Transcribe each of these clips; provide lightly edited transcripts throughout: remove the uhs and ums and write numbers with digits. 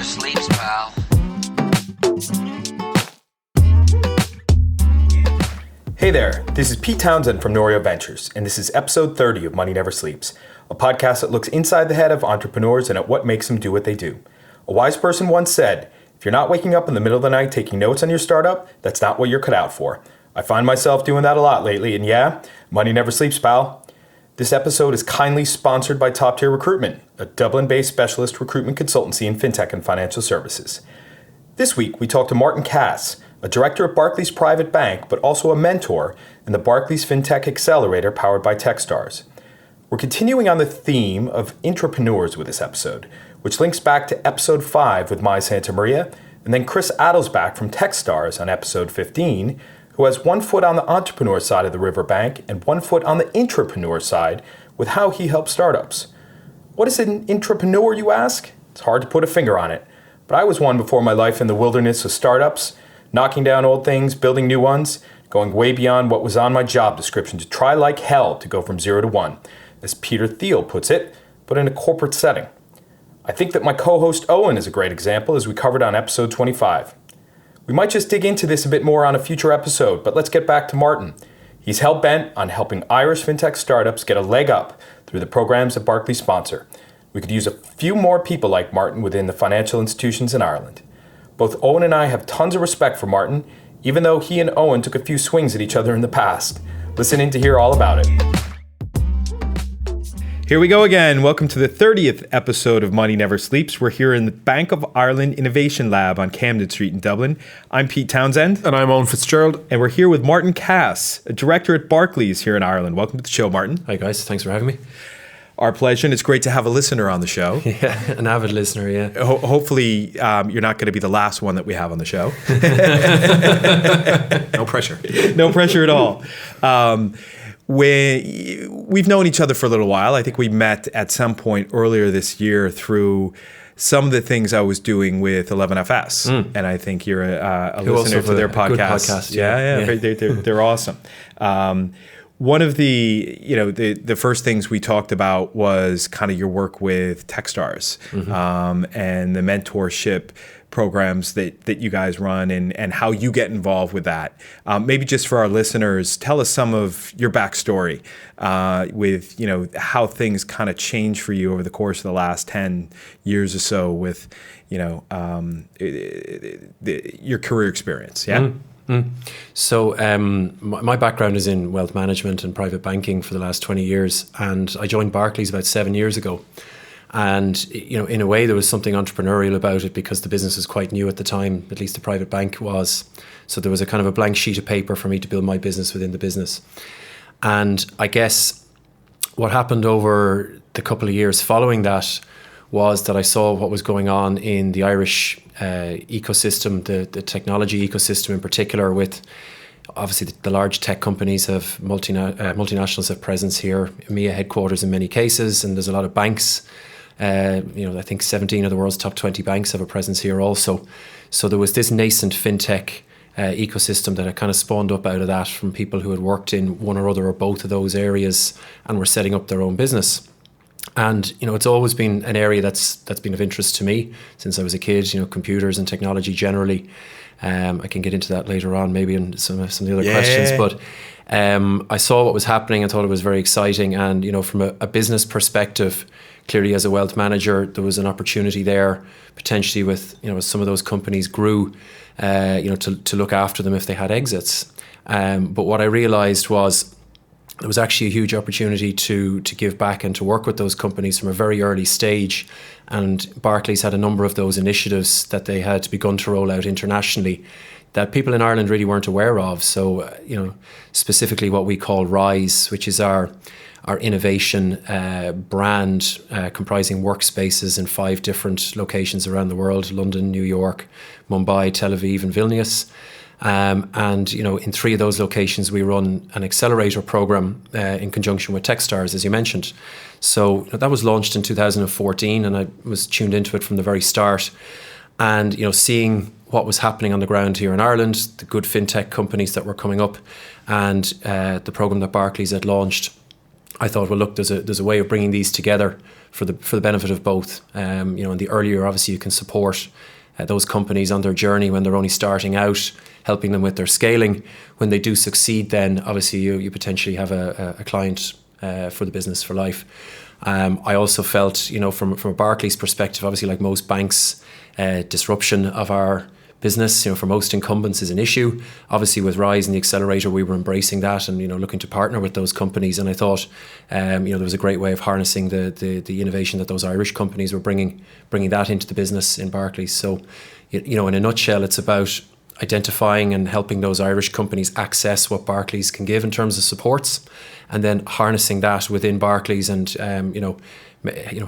never sleeps, pal. Hey there, this is Pete Townsend from Norio Ventures, and this is episode 30 of Money Never Sleeps, a podcast that looks inside the head of entrepreneurs and at what makes them do what they do. A wise person once said, if you're not waking up in the middle of the night taking notes on your startup, that's not what you're cut out for. I find myself doing that a lot lately, and yeah, money never sleeps, pal. This episode is kindly sponsored by Top Tier Recruitment, a Dublin-based specialist recruitment consultancy in Fintech and financial services. This week, we talked to Martin Cass, a director at Barclays Private Bank, but also a mentor in the Barclays Fintech Accelerator powered by Techstars. We're continuing on the theme of intrapreneurs with this episode, which links back to episode 5 with Mai Santa Maria, and then Chris Adelsbach from Techstars on episode 15, who has one foot on the entrepreneur side of the riverbank and one foot on the intrapreneur side with how he helps startups. What is an intrapreneur, you ask? It's hard to put a finger on it, but I was one before my life in the wilderness of startups, knocking down old things, building new ones, going way beyond what was on my job description to try like hell to go from 0 to 1, as Peter Thiel puts it, but in a corporate setting. I think that my co-host Owen is a great example, as we covered on episode 25. We might just dig into this a bit more on a future episode, but let's get back to Martin. He's hell-bent on helping Irish fintech startups get a leg up through the programs that Barclays sponsor. We could use a few more people like Martin within the financial institutions in Ireland. Both Owen and I have tons of respect for Martin, even though he and Owen took a few swings at each other in the past. Listen in to hear all about it. Here we go again. Welcome to the 30th episode of Money Never Sleeps. We're here in the Bank of Ireland Innovation Lab on Camden Street in Dublin. I'm Pete Townsend. And I'm Owen Fitzgerald. And we're here with Martin Cass, a director at Barclays here in Ireland. Welcome to the show, Martin. Hi guys, thanks for having me. Our pleasure, and it's great to have a listener on the show. Yeah, an avid listener, yeah. Hopefully you're not going to be the last one that we have on the show. No pressure. No pressure at all. We've known each other for a little while. I think we met at some point earlier this year through some of the things I was doing with 11FS. And I think you're a listener to their podcast. Good podcast. Yeah. They're awesome. One of the first things we talked about was kind of your work with Techstars and the mentorship programs that you guys run and how you get involved with that. Maybe just for our listeners, tell us some of your backstory with how things kind of changed for you over the course of the last 10 years or so with your career experience. Yeah. So my background is in wealth management and private banking for the last 20 years, and I joined Barclays about 7 years ago. And in a way, there was something entrepreneurial about it because the business was quite new at the time, at least the private bank was. So there was a kind of a blank sheet of paper for me to build my business within the business. And I guess what happened over the couple of years following that was that I saw what was going on in the Irish ecosystem, the technology ecosystem in particular, with obviously the large tech companies have multinationals have presence here, EMEA headquarters in many cases, and there's a lot of banks. I think 17 of the world's top 20 banks have a presence here also. So there was this nascent fintech ecosystem that had kind of spawned up out of that from people who had worked in one or other or both of those areas and were setting up their own business. And it's always been an area that's been of interest to me since I was a kid. Computers and technology generally. I can get into that later on, maybe in some of the other questions. But I saw what was happening. I thought it was very exciting. And from a business perspective, clearly as a wealth manager, there was an opportunity there potentially with as some of those companies grew, to look after them if they had exits. But what I realised was there was actually a huge opportunity to give back and to work with those companies from a very early stage. And Barclays had a number of those initiatives that they had begun to roll out internationally that people in Ireland really weren't aware of. So, specifically what we call RISE, which is our innovation brand comprising workspaces in 5 different locations around the world: London, New York, Mumbai, Tel Aviv and Vilnius. And in 3 of those locations, we run an accelerator program in conjunction with Techstars, as you mentioned. So that was launched in 2014, and I was tuned into it from the very start. And seeing what was happening on the ground here in Ireland, the good fintech companies that were coming up, and the program that Barclays had launched, I thought, well, look, there's a way of bringing these together for the benefit of both. In the earlier, obviously, you can support those companies on their journey when they're only starting out, helping them with their scaling. When they do succeed, then obviously you potentially have a client for the business for life. I also felt, from a Barclays perspective, obviously like most banks, disruption of our business, for most incumbents is an issue. Obviously with Rise and the Accelerator, we were embracing that and, looking to partner with those companies. And I thought, there was a great way of harnessing the innovation that those Irish companies were bringing that into the business in Barclays. So, in a nutshell, it's about identifying and helping those Irish companies access what Barclays can give in terms of supports, and then harnessing that within Barclays and,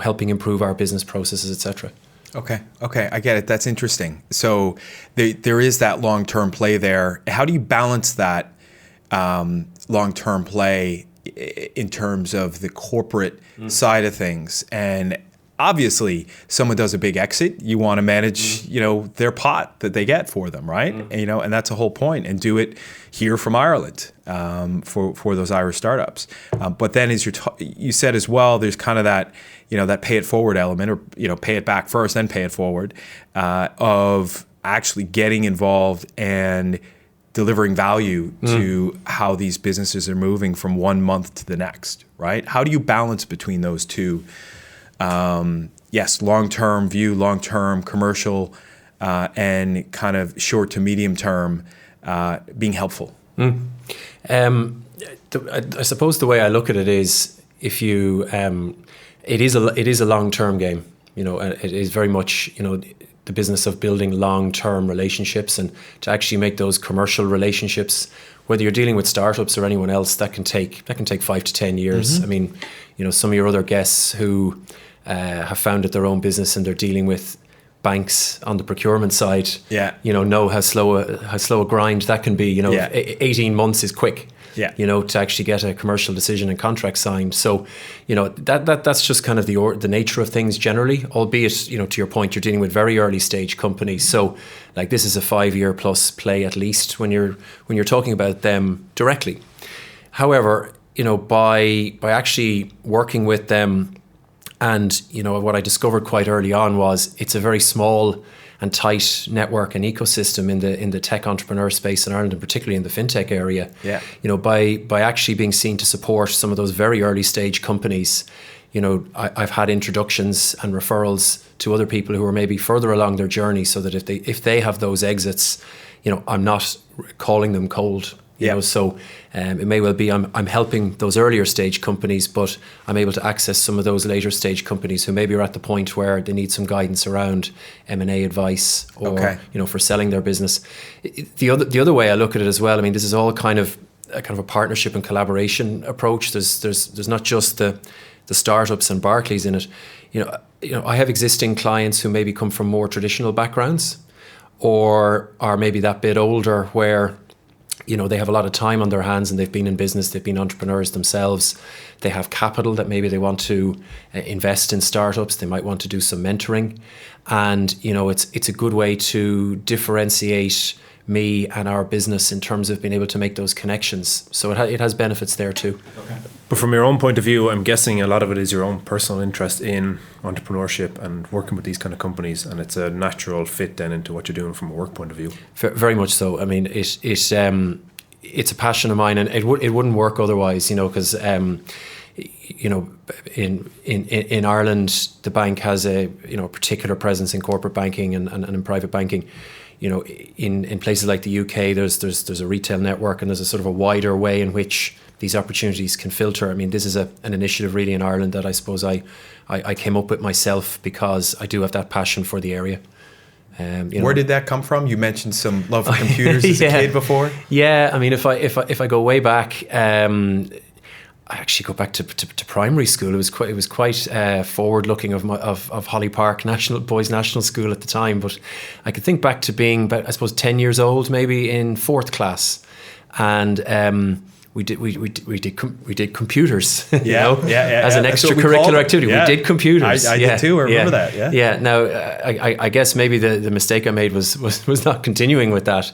helping improve our business processes, etc. Okay, I get it. That's interesting. So there is that long-term play there. How do you balance that long-term play in terms of the corporate side of things? And obviously, someone does a big exit, you want to manage, their pot that they get for them, right? And that's the whole point. And do it here from Ireland for those Irish startups. But then, as you said as well, there's kind of that, that pay it forward element, or pay it back first, then pay it forward, of actually getting involved and delivering value to how these businesses are moving from one month to the next, right? How do you balance between those two? Yes, long-term view, long-term commercial, and kind of short to medium term being helpful. I suppose the way I look at it is, if you, it is a long-term game. It is very much the business of building long-term relationships, and to actually make those commercial relationships, whether you're dealing with startups or anyone else, that can take 5 to 10 years. I mean, some of your other guests who have founded their own business and they're dealing with banks on the procurement side, know how slow a grind that can be. 18 months is quick. To actually get a commercial decision and contract signed. So, that's just kind of the nature of things generally, albeit, to your point, you're dealing with very early stage companies. So like, this is a 5-year plus play at least when you're talking about them directly. However, by actually working with them, and what I discovered quite early on was it's a very small and tight network and ecosystem in the tech entrepreneur space in Ireland, and particularly in the fintech area. By actually being seen to support some of those very early stage companies, I've had introductions and referrals to other people who are maybe further along their journey, so that if they have those exits, I'm not calling them cold. So it may well be I'm helping those earlier stage companies, but I'm able to access some of those later stage companies who maybe are at the point where they need some guidance around M&A advice, or for selling their business. The other way I look at it as well, I mean, this is all kind of a partnership and collaboration approach. There's not just the startups and Barclays in it. I have existing clients who maybe come from more traditional backgrounds, or are maybe that bit older, where they have a lot of time on their hands and they've been in business, they've been entrepreneurs themselves. They have capital that maybe they want to invest in startups. They might want to do some mentoring. And, it's a good way to differentiate me and our business in terms of being able to make those connections. So it has benefits there too. Okay. But from your own point of view, I'm guessing a lot of it is your own personal interest in entrepreneurship and working with these kind of companies, and it's a natural fit then into what you're doing from a work point of view. Very much so. I mean, it's a passion of mine, and it wouldn't work otherwise, because in Ireland, the bank has a particular presence in corporate banking and in private banking. In places like the UK, there's a retail network, and there's a sort of a wider way in which these opportunities can filter. I mean, this is an initiative really in Ireland that I suppose I came up with myself, because I do have that passion for the area. Where did that come from? You mentioned some love for computers as a kid before. Yeah, I mean, if I go way back, I actually go back to primary school. It was quite forward looking of Holly Park Boys National School at the time. But I could think back to being about, I suppose, 10 years old, maybe in 4th class, and we did computers. As an extracurricular activity. Yeah. We did computers. I did too. I remember that. Yeah. Now I guess maybe the mistake I made was not continuing with that.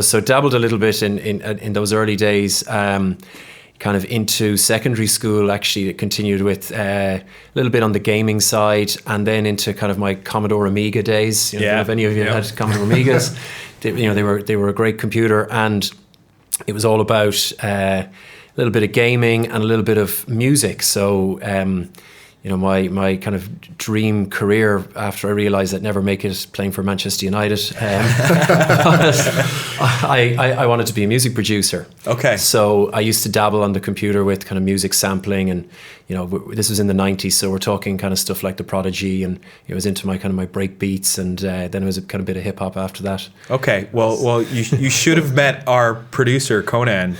So dabbled a little bit in those early days. kind of into secondary school, actually it continued with a little bit on the gaming side, and then into kind of my Commodore Amiga days. You know, if any of you had Commodore Amigas, they were a great computer, and it was all about a little bit of gaming and a little bit of music. So my kind of dream career, after I realised I'd never make it playing for Manchester United, I wanted to be a music producer. Okay. So I used to dabble on the computer with kind of music sampling, and this was in the 90s, so we're talking kind of stuff like The Prodigy, and it was into my break beats, and then it was a kind of bit of hip hop after that. Okay, well, you should have met our producer Conan,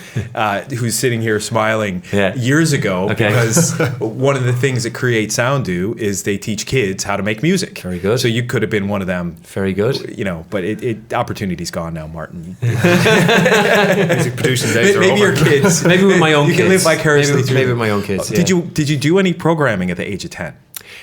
who's sitting here smiling, years ago, because one of the things that Create Sound do is they teach kids how to make music. Very good. So you could have been one of them. Very good. But opportunity's gone now, Martin. Music producing days are Maybe over. your kids. Maybe with my own kids. You can live vicariously through. Maybe with my own kids. Did you do any programming at the age of 10?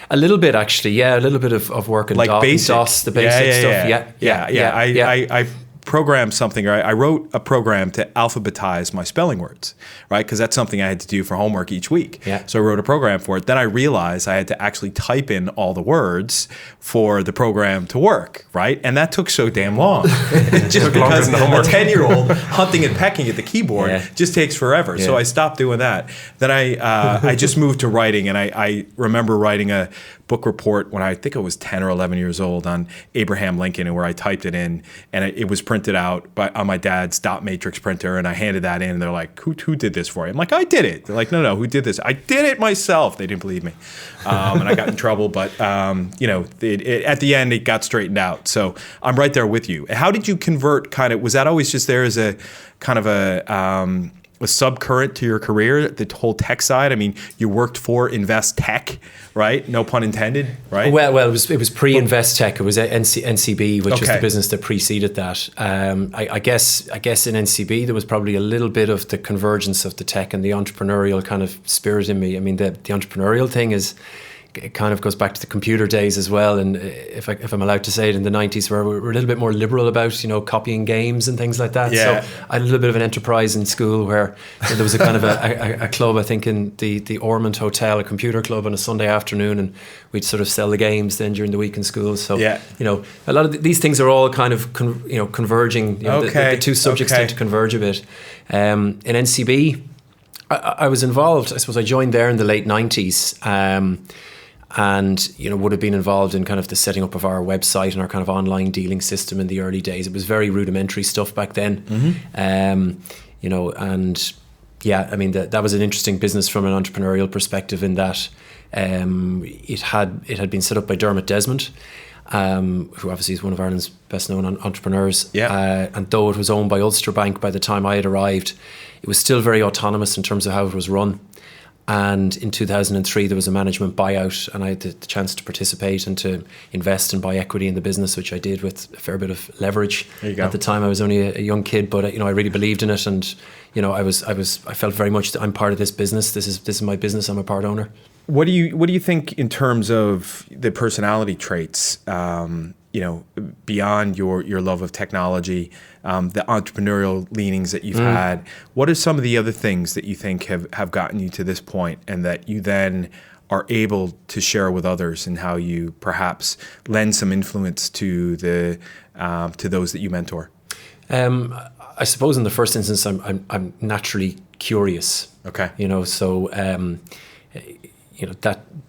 A little bit, actually. Yeah, a little bit of work in Like basic DOS, the basic stuff. I programmed something, or I wrote a program to alphabetize my spelling words, right? Because that's something I had to do for homework each week. Yeah. So I wrote a program for it. Then I realized I had to actually type in all the words for the program to work, right? And that took so damn long. Just because a 10-year-old hunting and pecking at the keyboard just takes forever. Yeah. So I stopped doing that. Then I just moved to writing, and I remember writing a book report when I think I was 10 or 11 years old on Abraham Lincoln, and where I typed it in, and it was printed out on my dad's dot matrix printer, and I handed that in, and they're like, who did this for you? I'm like, I did it. They're like, no, who did this? I did it myself. They didn't believe me, and I got in trouble, but at the end it got straightened out. So I'm right there with you. How did you convert? Was that always just there as a kind of a subcurrent to your career, the whole tech side? I mean, you worked for Invest Tech, right? No pun intended, right? Well, it was pre-Invest Tech. It was NCB, which was the business that preceded that. I guess in NCB there was probably a little bit of the convergence of the tech and the entrepreneurial kind of spirit in me. I mean, the entrepreneurial thing it kind of goes back to the computer days as well, and if I'm allowed to say it, in the 90s, where we were a little bit more liberal about copying games and things like that. Yeah. So I had a little bit of an enterprise in school where there was a kind of a club, I think, in the Ormond Hotel, a computer club on a Sunday afternoon, and we'd sort of sell the games then during the week in school. So a lot of these things are all kind of converging. The two subjects tend to converge a bit. In NCB, I was involved. I suppose I joined there in the late 90s. And would have been involved in kind of the setting up of our website and our kind of online dealing system in the early days. It was very rudimentary stuff back then. Mm-hmm. That was an interesting business from an entrepreneurial perspective, in that it had been set up by Dermot Desmond, who obviously is one of Ireland's best known entrepreneurs. Yeah. And though it was owned by Ulster Bank by the time I had arrived, it was still very autonomous in terms of how it was run. And in 2003, there was a management buyout, and I had the chance to participate and to invest and buy equity in the business, which I did with a fair bit of leverage. There you go. At the time, I was only a young kid, but I really believed in it, and I felt very much that I'm part of this business. This is my business. I'm a part owner. What do you think in terms of the personality traits? Beyond your love of technology, the entrepreneurial leanings that you've had, what are some of the other things that you think have gotten you to this point, and that you then are able to share with others, and how you perhaps lend some influence to those that you mentor? I suppose in the first instance, I'm naturally curious. Okay.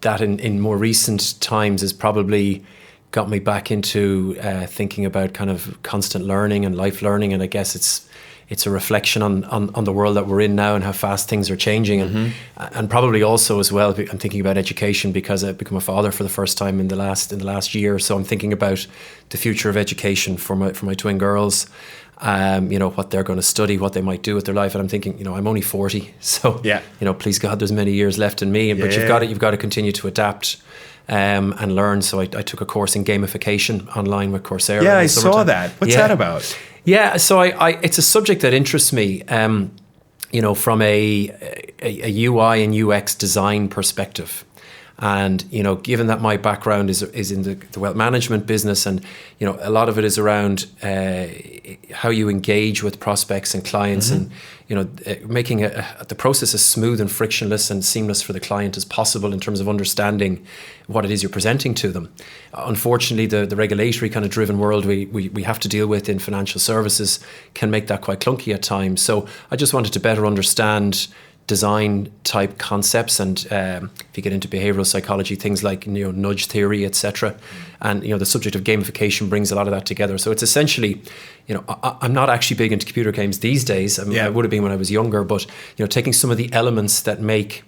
That in more recent times has probably got me back into thinking about kind of constant learning and life learning, and I guess it's a reflection on the world that we're in now and how fast things are changing, and probably also as well I'm thinking about education, because I've become a father for the first time in the last year, so I'm thinking about the future of education for my twin girls. What they're going to study, what they might do with their life, and I'm thinking, I'm only 40, so please God, there's many years left in me, but you've got to continue to adapt and learn. So I took a course in gamification online with Coursera. Yeah, I saw that. What's that about? Yeah, so it's a subject that interests me. From a UI and UX design perspective. And, given that my background is in the wealth management business, and, a lot of it is around how you engage with prospects and clients, and, making the process as smooth and frictionless and seamless for the client as possible in terms of understanding what it is you're presenting to them. Unfortunately, the regulatory kind of driven world we have to deal with in financial services can make that quite clunky at times. So I just wanted to better understand design type concepts, and if you get into behavioral psychology, things like nudge theory, etc. And the subject of gamification brings a lot of that together. So it's essentially, I'm not actually big into computer games these days. I mean, I would have been when I was younger, but taking some of the elements that make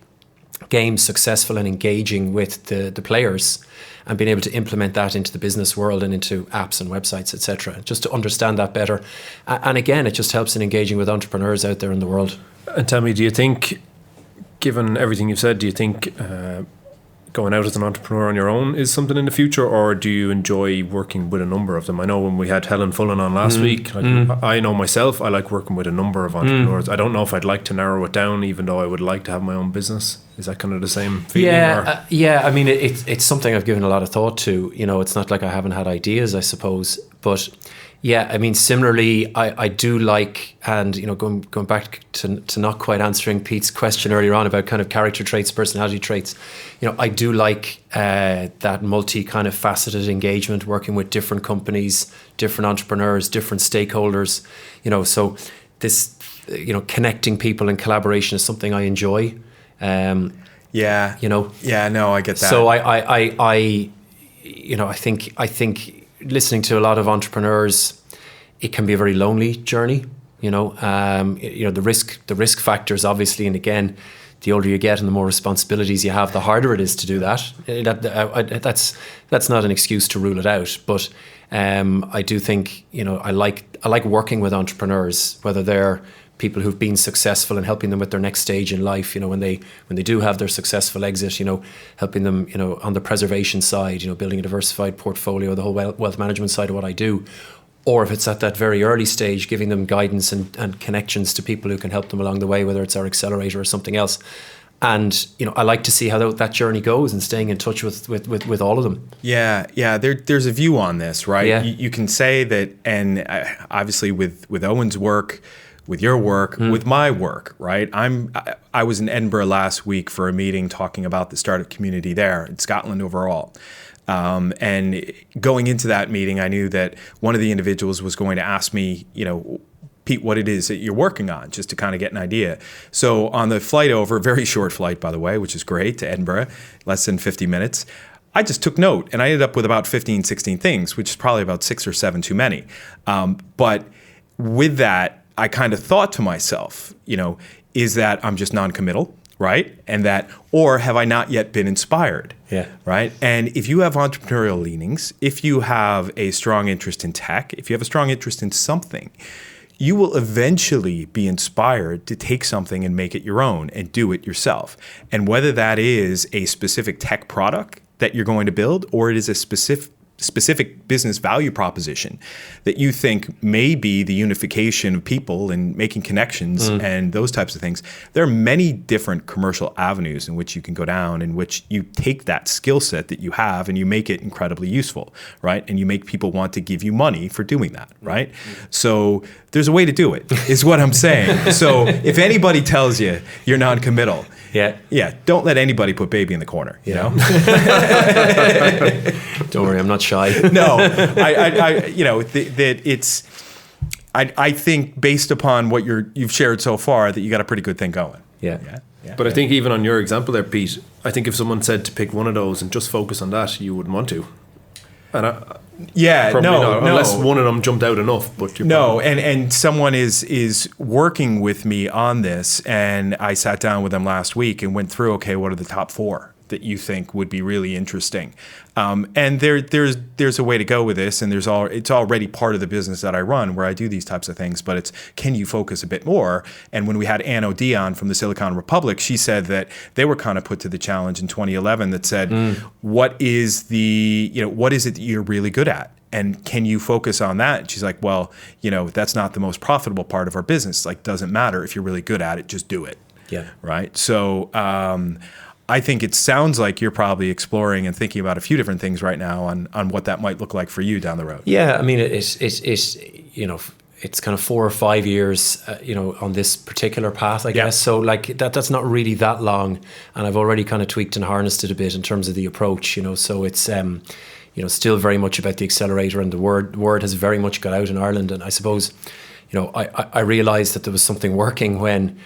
games successful and engaging with the players, and being able to implement that into the business world and into apps and websites, etc. Just to understand that better. And again, it just helps in engaging with entrepreneurs out there in the world. And tell me, do you think, given everything you've said, do you think going out as an entrepreneur on your own is something in the future, or do you enjoy working with a number of them? I know when we had Helen Fullen on last week, I know myself, I like working with a number of entrepreneurs. I don't know if I'd like to narrow it down, even though I would like to have my own business. Is that kind of the same feeling? I mean, it's something I've given a lot of thought to. It's not like I haven't had ideas, I suppose. But yeah, I mean, similarly, I do like, and going back to not quite answering Pete's question earlier on about kind of character traits, personality traits, I do like that multi kind of faceted engagement, working with different companies, different entrepreneurs, different stakeholders. So this connecting people and collaboration is something I enjoy. I get that. So I think listening to a lot of entrepreneurs, it can be a very lonely journey. The risk factors, obviously, and again, the older you get and the more responsibilities you have, the harder it is to do that. That's not an excuse to rule it out, but I do think I like working with entrepreneurs, whether they're people who've been successful and helping them with their next stage in life, when they do have their successful exit, helping them, on the preservation side, building a diversified portfolio, the whole wealth management side of what I do. Or if it's at that very early stage, giving them guidance and connections to people who can help them along the way, whether it's our Accelerator or something else. And, I like to see how that journey goes and staying in touch with all of them. Yeah. There's a view on this, right? Yeah. You can say that, and obviously with Owen's work, with your work, with my work, right? I was in Edinburgh last week for a meeting talking about the startup community there in Scotland overall. And going into that meeting, I knew that one of the individuals was going to ask me, Pete, what it is that you're working on, just to kind of get an idea. So on the flight over, very short flight, by the way, which is great, to Edinburgh, less than 50 minutes, I just took note, and I ended up with about 15, 16 things, which is probably about 6 or 7 too many. But with that, I kind of thought to myself, is that I'm just non-committal, right? And that, or have I not yet been inspired? Yeah. Right. And if you have entrepreneurial leanings, if you have a strong interest in tech, if you have a strong interest in something, you will eventually be inspired to take something and make it your own and do it yourself. And whether that is a specific tech product that you're going to build, or it is a specific business value proposition that you think may be the unification of people and making connections and those types of things. There are many different commercial avenues in which you can go down, in which you take that skill set that you have and you make it incredibly useful, right? And you make people want to give you money for doing that, right? So there's a way to do it, is what I'm saying. So if anybody tells you you're non-committal, don't let anybody put baby in the corner, you know? Don't worry, I'm not shy. No, I think based upon what you've shared so far, that you got a pretty good thing going. Yeah. But I think even on your example there, Pete, I think if someone said to pick one of those and just focus on that, you wouldn't want to. And unless one of them jumped out enough. But and someone is working with me on this, and I sat down with them last week and went through, okay, what are the top 4 that you think would be really interesting? And there's a way to go with this, and it's already part of the business that I run, where I do these types of things, but it's, can you focus a bit more? And when we had Ann O'Dion from the Silicon Republic, she said that they were kind of put to the challenge in 2011 that said, what is it that you're really good at? And can you focus on that? And she's like, well, that's not the most profitable part of our business. Like, doesn't matter if you're really good at it, just do it. Yeah. Right. So, I think it sounds like you're probably exploring and thinking about a few different things right now on what that might look like for you down the road. Yeah, I mean, it's it's kind of 4 or 5 years, on this particular path, I guess. So like that's not really that long, and I've already kind of tweaked and harnessed it a bit in terms of the approach. So it's still very much about the accelerator, and the word has very much got out in Ireland. And I suppose, I realised that there was something working when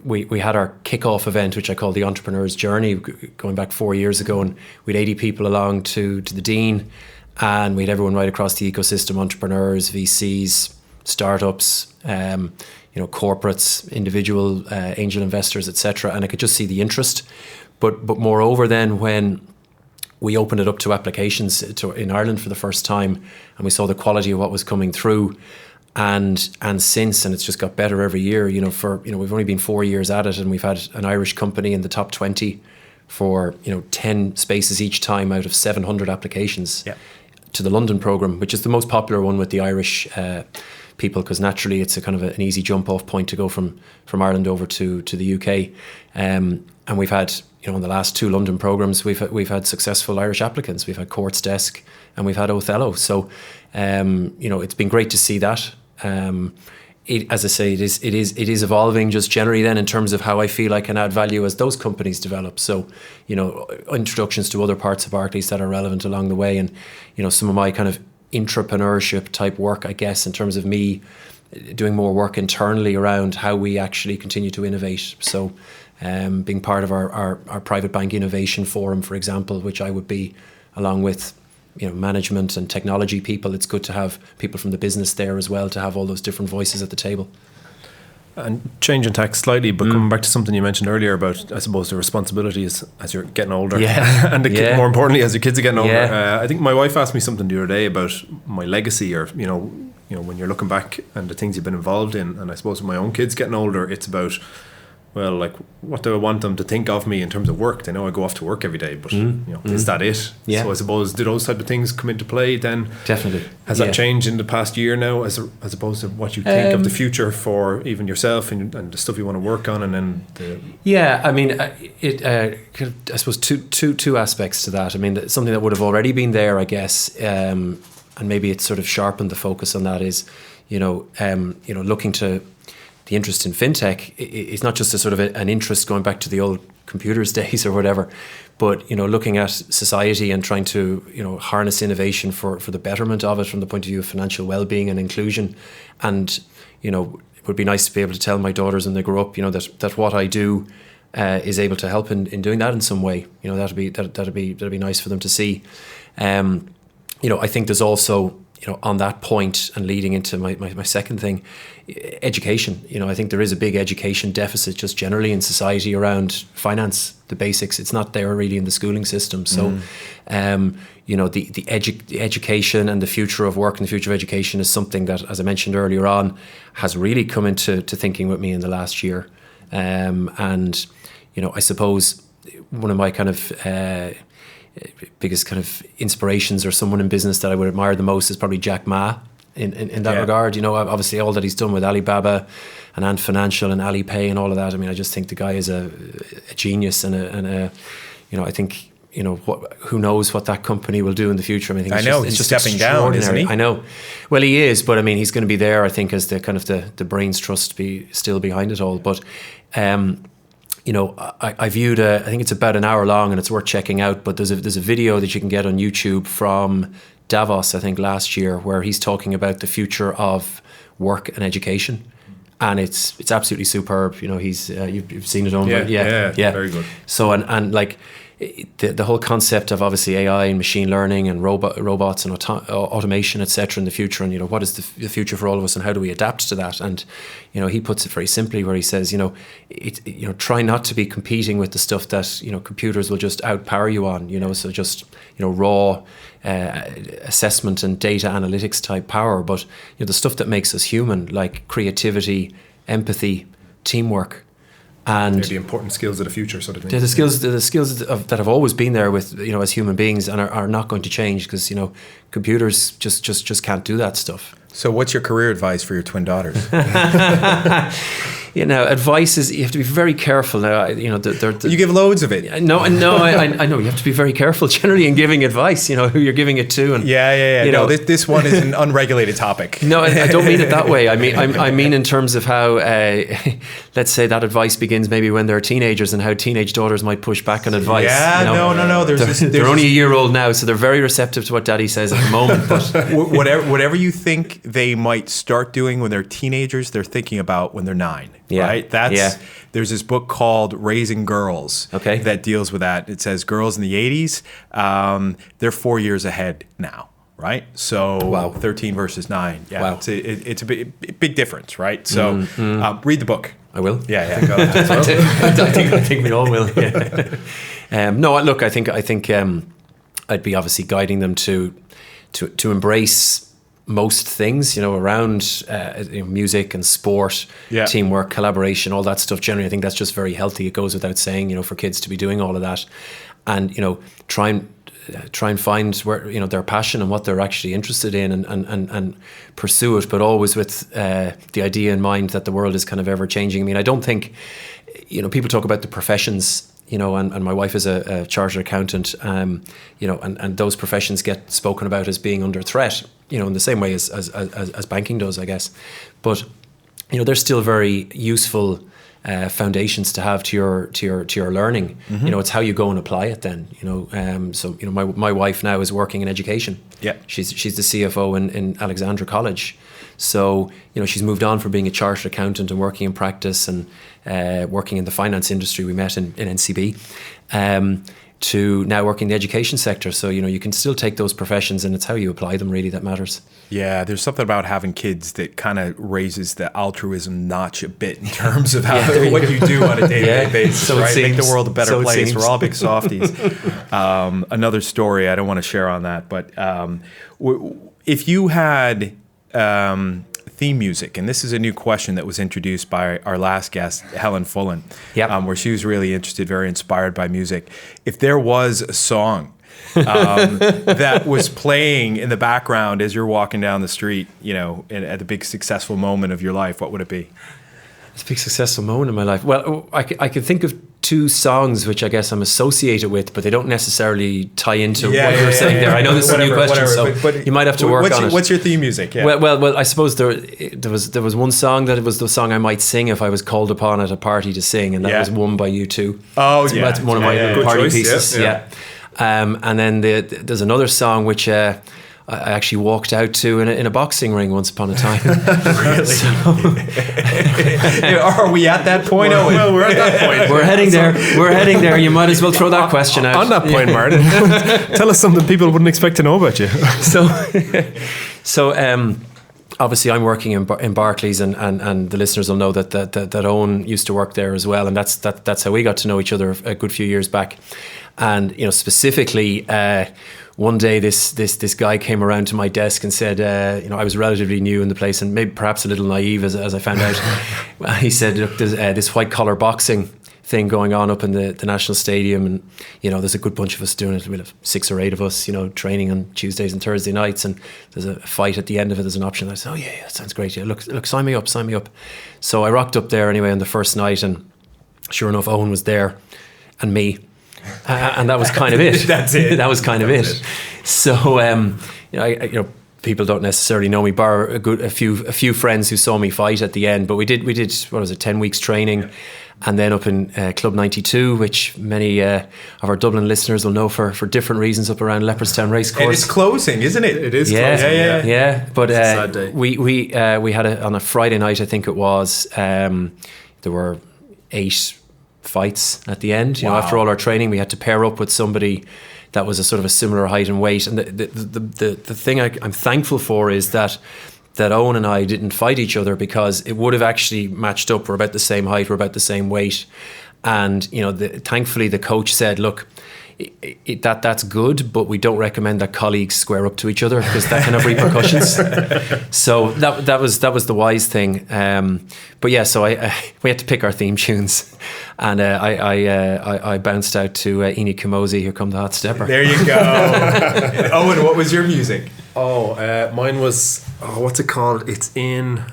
we had our kickoff event, which I call the Entrepreneur's Journey, going back 4 years ago, and we had 80 people along to the Dean, and we had everyone right across the ecosystem: entrepreneurs, VCs, startups, corporates, individual angel investors, etc. And I could just see the interest. But moreover, then when we opened it up to applications in Ireland for the first time, and we saw the quality of what was coming through. And since, and it's just got better every year, we've only been 4 years at it, and we've had an Irish company in the top 20 for 10 spaces each time out of 700 applications to the London programme, which is the most popular one with the Irish people, because naturally it's a kind of an easy jump off point to go from Ireland over to the UK. And we've had, in the last 2 London programmes, we've had successful Irish applicants. We've had Courts Desk and we've had Othello. So, it's been great to see that. As I say, it is evolving just generally then in terms of how I feel I can add value as those companies develop. So, introductions to other parts of Barclays that are relevant along the way, and, some of my kind of intrapreneurship type work, I guess, in terms of me doing more work internally around how we actually continue to innovate. So, being part of our private bank innovation forum, for example, which I would be along with management and technology people. It's good to have people from the business there as well, to have all those different voices at the table. And changing tack slightly, but coming back to something you mentioned earlier about, I suppose, the responsibilities as you're getting older, and more importantly, as your kids are getting older. I think my wife asked me something the other day about my legacy, or when you're looking back and the things you've been involved in. And I suppose with my own kids getting older, it's about, well, like, what do I want them to think of me in terms of work? They know I go off to work every day, but is that it? Yeah. So I suppose, do those type of things come into play then? Definitely. Has that changed in the past year now, as opposed to what you think of the future for even yourself and the stuff you want to work on, and then the... Yeah, I mean, I suppose two aspects to that. I mean, something that would have already been there, I guess, and maybe it's sort of sharpened the focus on that is, looking to the interest in fintech. It's not just a sort of an interest going back to the old computers days or whatever, but looking at society and trying to harness innovation for the betterment of it from the point of view of financial well-being and inclusion. And it would be nice to be able to tell my daughters when they grow up that what I do is able to help in doing that in some way. That'd be nice for them to see. I think there's also, on that point, and leading into my second thing, education. I think there is a big education deficit just generally in society around finance, the basics. It's not there really in the schooling system. So, the education and the future of work and the future of education is something that, as I mentioned earlier on, has really come into thinking with me in the last year. I suppose one of my kind of biggest kind of inspirations, or someone in business that I would admire the most, is probably Jack Ma in that regard. Obviously all that he's done with Alibaba and Ant Financial and Alipay and all of that. I mean, I just think the guy is a genius, and I think who knows what that company will do in the future. I mean, he's just stepping down, isn't he? I know. Well, he is, but I mean, he's going to be there, I think, as the kind of the brains trust still behind it all. But I viewed I think it's about an hour long and it's worth checking out, but there's a video that you can get on YouTube from Davos, I think last year, where he's talking about the future of work and education. And it's absolutely superb. He's you've seen it on. Yeah, very good. So and like the whole concept of obviously AI and machine learning and robots and automation, etc. in the future, and what is the future for all of us, and how do we adapt to that? And he puts it very simply, where he says, try not to be competing with the stuff that computers will just outpower you on. So just raw assessment and data analytics type power, but the stuff that makes us human, like creativity, empathy, teamwork. And they're the important skills of the future, sort of thing. They're the skills that have always been there with as human beings, and are not going to change, because computers just can't do that stuff. So, what's your career advice for your twin daughters? advice is you have to be very careful. Now, you give loads of it. No, I know you have to be very careful generally in giving advice. Who you're giving it to, and this one is an unregulated topic. No, I don't mean it that way. I mean in terms of how, let's say that advice begins maybe when they're teenagers, and how teenage daughters might push back on advice. Yeah, no. They're only a year old now, so they're very receptive to what Daddy says at the moment. But whatever you think they might start doing when they're teenagers, they're thinking about when they're 9. Yeah. Right? There's this book called Raising Girls that deals with that. It says girls in the 80s, they're 4 years ahead now. Right, so 13 versus 9. Yeah, wow. It's a big difference, right? So read the book. I will. Yeah. Go ahead. I think we all will. Yeah. No, look, I think I'd be obviously guiding them to embrace most things, around music and sport, teamwork, collaboration, all that stuff. Generally, I think that's just very healthy. It goes without saying, for kids to be doing all of that, and try and find where their passion and what they're actually interested in, and pursue it, but always with the idea in mind that the world is kind of ever changing. I mean, I don't think people talk about the professions. And my wife is a chartered accountant, and those professions get spoken about as being under threat, in the same way as banking does, I guess. But, they're still very useful foundations to have to your learning. Mm-hmm. It's how you go and apply it then, So, my wife now is working in education. Yeah. She's the CFO in Alexandra College. So, she's moved on from being a chartered accountant and working in practice and working in the finance industry. We met in NCB, to now working in the education sector. So, you can still take those professions, and it's how you apply them really that matters. Yeah, there's something about having kids that kind of raises the altruism notch a bit in terms of what you do on a day-to-day basis, so right? Make the world a better place. We're all big softies. Another story, I don't want to share on that, but if you had theme music, and this is a new question that was introduced by our last guest, Helen Fullen, where she was really interested, very inspired by music. If there was a song that was playing in the background as you're walking down the street, at the big successful moment of your life, what would it be? It's a big successful moment in my life. Well, I can think of 2 songs which I guess I'm associated with, but they don't necessarily tie into what you were saying there. I know this is a new question, but you might have to work on it. What's your theme music? Yeah. Well, I suppose there was one song that it was the song I might sing if I was called upon at a party to sing, and that was One by U2. Oh, so that's one of my party pieces. Yeah. And then there's another song which I actually walked out to in a boxing ring once upon a time. Really? Are we at that point? Well, we're at that point. We're heading there. You might as well throw that question out. On that point, Martin, tell us something people wouldn't expect to know about you. So obviously I'm working in Barclays, and the listeners will know that Owen used to work there as well, and that's how we got to know each other a good few years back. And specifically, one day this guy came around to my desk and said, I was relatively new in the place and maybe perhaps a little naive as I found out. He said, look, there's this white collar boxing thing going on up in the National Stadium, and there's a good bunch of us doing it. We'll have 6 or 8 of us, training on Tuesdays and Thursday nights, and there's a fight at the end of it. There's an option. I said, oh yeah, that sounds great. Yeah, look, sign me up. So I rocked up there anyway on the first night, and sure enough, Owen was there, and me. And that was kind of it. That's it. That was kind of it. So, people don't necessarily know me, bar a few friends who saw me fight at the end. But we did 10 weeks training, and then up in Club 92, which many of our Dublin listeners will know for different reasons, up around Leopardstown Racecourse. And it's closing, isn't it? It is closing. Yeah. But it's a sad day. we had it on a Friday night, I think it was. There were 8 fights at the end. After all our training, we had to pair up with somebody that was a sort of a similar height and weight. And the thing I'm thankful for is that Owen and I didn't fight each other, because it would have actually matched up. We're about the same height, we're about the same weight, and thankfully the coach said, look, that's good, but we don't recommend that colleagues square up to each other, because that can have repercussions. So that was the wise thing. But yeah, so we had to pick our theme tunes, and I bounced out to Eni Kamosi, Here Come the Hotstepper. There you go. Owen, what was your music? Mine was what's it called? It's in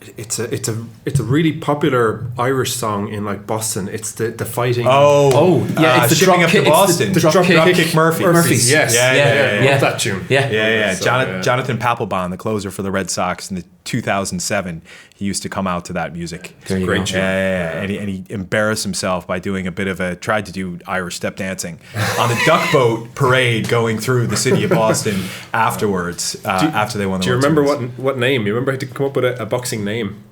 it's a really popular Irish song in like Boston. It's the fighting. It's the Shipping drop Up kick. to Boston. It's the drop kick Murphys. Yes. Yeah. Love that tune. Yeah. So, Jonathan Papelbon, the closer for the Red Sox in the 2007, he used to come out to that music. There you Great go. tune. And he embarrassed himself by doing tried to do Irish step dancing on the duck boat parade going through the city of Boston afterwards, after they won the Do you World remember Series. what name? You remember how to come up with a boxing name?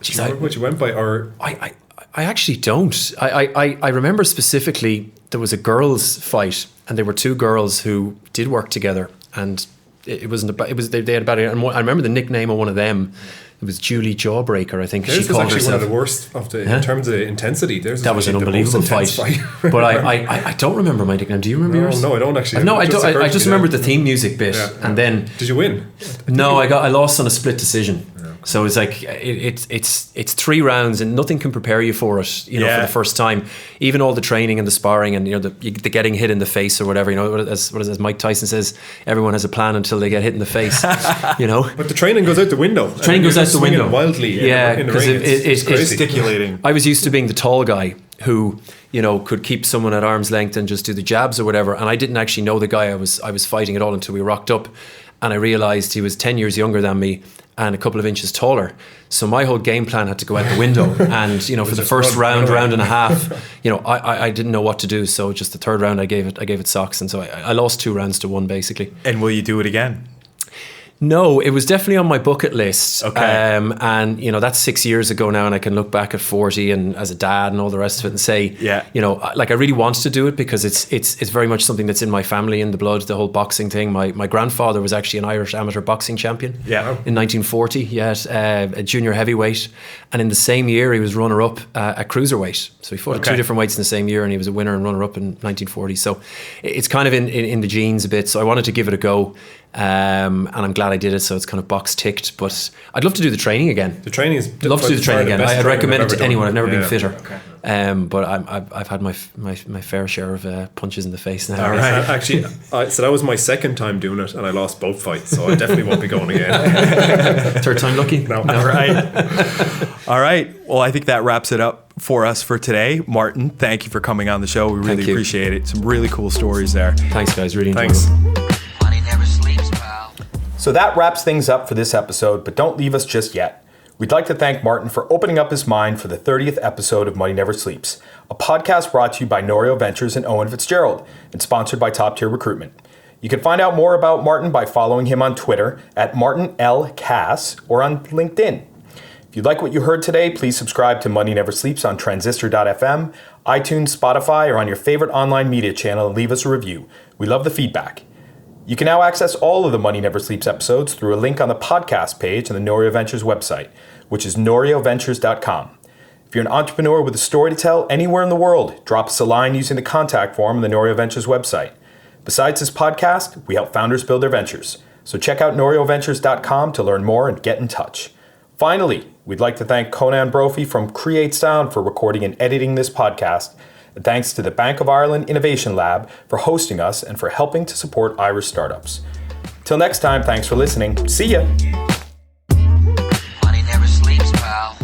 Do you remember what you went by? Or I actually don't. I remember specifically there was a girls' fight, and there were two girls who did work together, and it wasn't about. It was they had about it. And I remember the nickname of one of them. It was Julie Jawbreaker, I think theirs she was called actually herself. one of the worst in terms of intensity. That was an unbelievable fight. But I don't remember my nickname. Do you remember yours? No, I don't actually. No, I don't. I just remember the theme music bit, and then. Did you win? No, I lost on a split decision. So it's like it's 3 rounds and nothing can prepare you for it, for the first time. Even all the training and the sparring and the getting hit in the face or whatever. As Mike Tyson says, everyone has a plan until they get hit in the face. But the training goes out the window. Training goes out the window wildly. Yeah, in the because ring. it's gesticulating. I was used to being the tall guy who could keep someone at arm's length and just do the jabs or whatever. And I didn't actually know the guy I was fighting at all until we rocked up, and I realised he was 10 years younger than me and a couple of inches taller. So my whole game plan had to go out the window. And for the first round and a half, I didn't know what to do. So just the third round, I gave it socks, and so I lost 2 rounds to 1 basically. And will you do it again? No, it was definitely on my bucket list. Okay. And that's 6 years ago now, and I can look back at 40 and as a dad and all the rest of it and say, I really wanted to do it because it's very much something that's in my family, in the blood, the whole boxing thing. My grandfather was actually an Irish amateur boxing champion in 1940. He had a junior heavyweight, and in the same year he was runner-up at cruiserweight. So he fought at 2 different weights in the same year, and he was a winner and runner-up in 1940. So it's kind of in the genes a bit. So I wanted to give it a go. And I'm glad I did it, so it's kind of box ticked. But I'd love to do the training again. The training is. Love to do the training again. I'd recommend it to anyone. I've never been fitter. Okay. But I've had my fair share of punches in the face now. All right. Actually, so that was my second time doing it, and I lost both fights. So I definitely won't be going again. Third time lucky? No. All right. Well, I think that wraps it up for us for today. Martin, thank you for coming on the show. We really appreciate it. Some really cool stories there. Thanks, guys. Really enjoyed Thanks. it. So that wraps things up for this episode, but don't leave us just yet. We'd like to thank Martin for opening up his mind for the 30th episode of Money Never Sleeps, a podcast brought to you by Norio Ventures and Owen Fitzgerald, and sponsored by Top Tier Recruitment. You can find out more about Martin by following him on Twitter at MartinLCass or on LinkedIn. If you like what you heard today, please subscribe to Money Never Sleeps on transistor.fm, iTunes, Spotify, or on your favorite online media channel and leave us a review. We love the feedback. You can now access all of the Money Never Sleeps episodes through a link on the podcast page on the Norio Ventures website, which is norioventures.com. If you're an entrepreneur with a story to tell anywhere in the world, drop us a line using the contact form on the Norio Ventures website. Besides this podcast, we help founders build their ventures. So check out norioventures.com to learn more and get in touch. Finally, we'd like to thank Conan Brophy from Create Sound for recording and editing this podcast. And thanks to the Bank of Ireland Innovation Lab for hosting us and for helping to support Irish startups. Till next time, thanks for listening. See ya! Money never sleeps, pal.